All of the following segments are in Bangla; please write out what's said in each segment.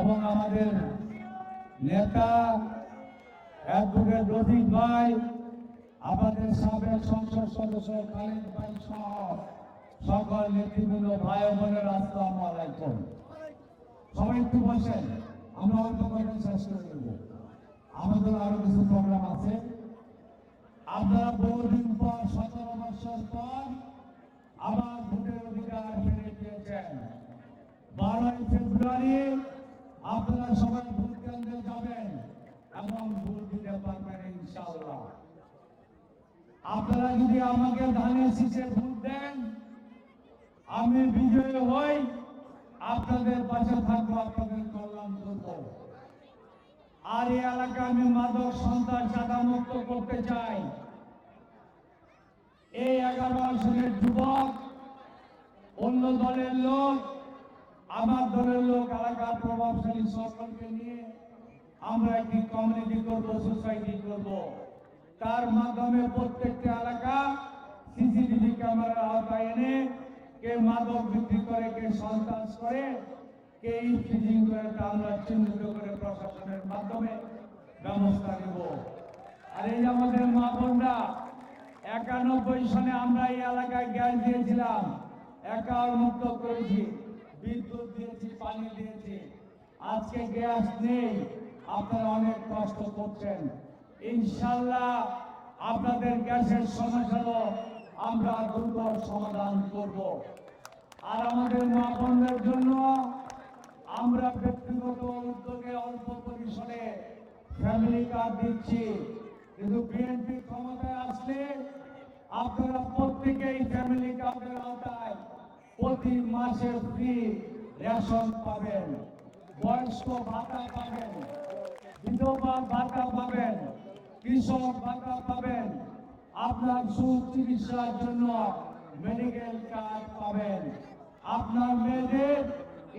এবং আমাদের নেতা অ্যাডভোকেট রফিক ভাই, আমাদের সাবেক সংসদ সদস্য খালেদ ভাই সহ সকল নেতৃবৃন্দ, ভাই ও বোনের আসসালামু আলাইকুম। সবাই একটু বসেন, আমরা অল্প কথা শেষ করে দেব। আমাদের আরো কিছু প্রোগ্রাম আছে। আপনারা বহুদিন পর 17 বছর পর আবার ভোটের অধিকার ফিরে পেয়েছেন। 12ই ফেব্রুয়ারি আপনারা সবাই ভোট কেন্দ্রে যাবেন এবং ভোট দিতে পারবেন ইনশাআল্লাহ। আপনারা যদি আমাকে ধানের শীষে ভোট দেন, আমি বিজয়ী হই, আপনাদের পাশে থাকবো, আপনাদের কল্যাণ করব। আর এই এলাকা আমি মাদক সন্ত্রাস চাঁদা মুক্ত করতে চাই। এই 11 আসনের যুবক, অন্য দলের লোক, আমার দলের লোক, এলাকার প্রভাবশালী সকলকে নিয়ে আমরা একটি কমিউনিটি করব, সোসাইটি করব। তার মাধ্যমে প্রত্যেকটা এলাকা সিসিটিভি ক্যামেরার আওতায় এনে কে মাদক বিক্রি করে, কে সন্ত্রাস করে, কে ইফটিজিং করে, তা আমরা চিহ্নিত করে প্রশাসনের মাধ্যমে ব্যবস্থা নেব। আর এই আমাদের মা বোনরা, 91 সনে আমরা এই এলাকায় গ্যাস দিয়েছিলাম, একাল মুক্ত করেছি, বিদ্যুৎ দিয়েছি, পানি দিয়েছি। আজকে গ্যাস নেই, আপনারা অনেক কষ্ট করছেন। ইনশাআল্লাহ আপনাদের গ্যাসের সমস্যা আমরা দ্রুত সমাধান করব। আর আমাদের মা বোনদের জন্য আমরা ব্যক্তিগত উদ্যোগে অল্প পরিসরে ফ্যামিলি কার্ড দিচ্ছি, কিন্তু বিএনপি ক্ষমতায় আসলে আপনারা প্রত্যেকেই ফ্যামিলি কার্ডের আওতায় প্রতি মাসে ফ্রি রেশন পাবেন, বয়স্ক ভাতা পাবেন, বিধবা ভাতা পাবেন, কৃষক ভাতা পাবেন, আপনার সুচিকিৎসার জন্য মেডিকেল কার্ড পাবেন, আপনার মেয়েদের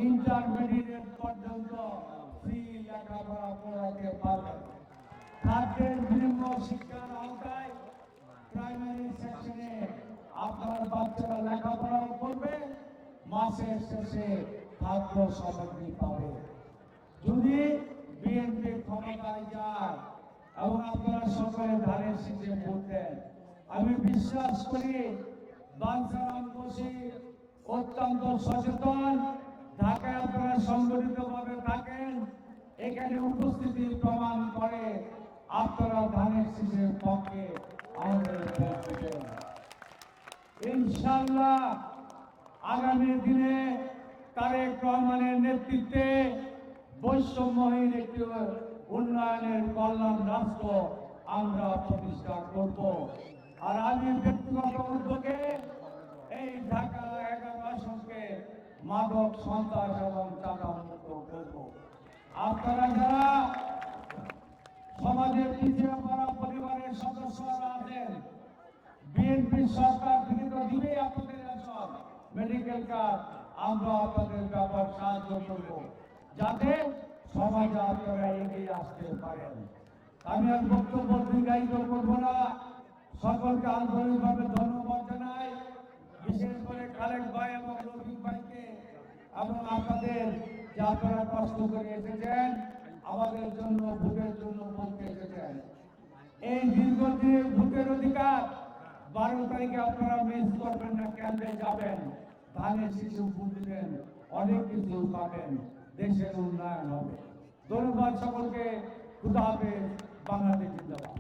ইন্টারমিডিয়েট পর্যন্ত ফ্রি লেখাপড়া করাতে পারবেন। খাদ্যের নিম্ন শিক্ষার আওতায় প্রাইমারি সেকশনে আপনার বাচ্চারা লেখাপড়াও করবে, মাসের শেষে খাদ্য সামগ্রী পাবে। যদি বিএনপি ক্ষমতায় যায় এবং আপনারা সকলে ধানের শীষে ভোট দেন, আমি বিশ্বাস করি বাঞ্ছারাম বসির অত্যন্ত সচেতন। ঢাকায় আপনারা সংগঠিতভাবে থাকেন, এখানে উপস্থিতি প্রমাণ করে আপনারা ধানের শীষের পক্ষে আমাদের ভোট দিবেন। ইনশাআল্লাহ আগামী দিনে তারেক রহমানের নেতৃত্বে বৈষম্যহীন একটি উন্নয়নের কল্যাণ রাষ্ট্র আমরা প্রতিষ্ঠা করব। আর আমি ব্যক্তিগত উদ্যোগে এই ঢাকা 11 আসনকে মাদক সন্ত্রাস এবং চাঁদা মুক্ত করব। আপনারা যারা সমাজের পিছিয়ে পড়া পরিবারের সদস্যরা আছেন, বিএনপি সরকার থেকে তো দিবেই আপনাদের রেশন, মেডিকেল কার্ড, আমরা আপনাদের ব্যাপার সাহায্য করব যাতে সমাজে আপনারা এগিয়ে আসতে পারেন। আমি আর বক্তব্য দীর্ঘায়িত করব না, সকলকে আন্তরিকভাবে ধন্যবাদ জানাই, বিশেষ করে খালেদ ভাই এবং রফিক ভাইকে, এবং আপনাদের যে আপনারা কষ্ট করে এসেছেন, আমাদের জন্য ভোটের জন্য বলতে এসেছেন। এই দীর্ঘদিনের ভোটের অধিকার 12 তারিখে আপনারা মিস করবেন না, কেন্দ্রে যাবেন, ধানের শীষে ভোট দিবেন, অনেক কিছু পাবেন, দেশের উন্নয়ন হবে। ধন্যবাদ সকলকে। খুদা হাফেজ। বাংলাদেশ জিন্দাবাদ।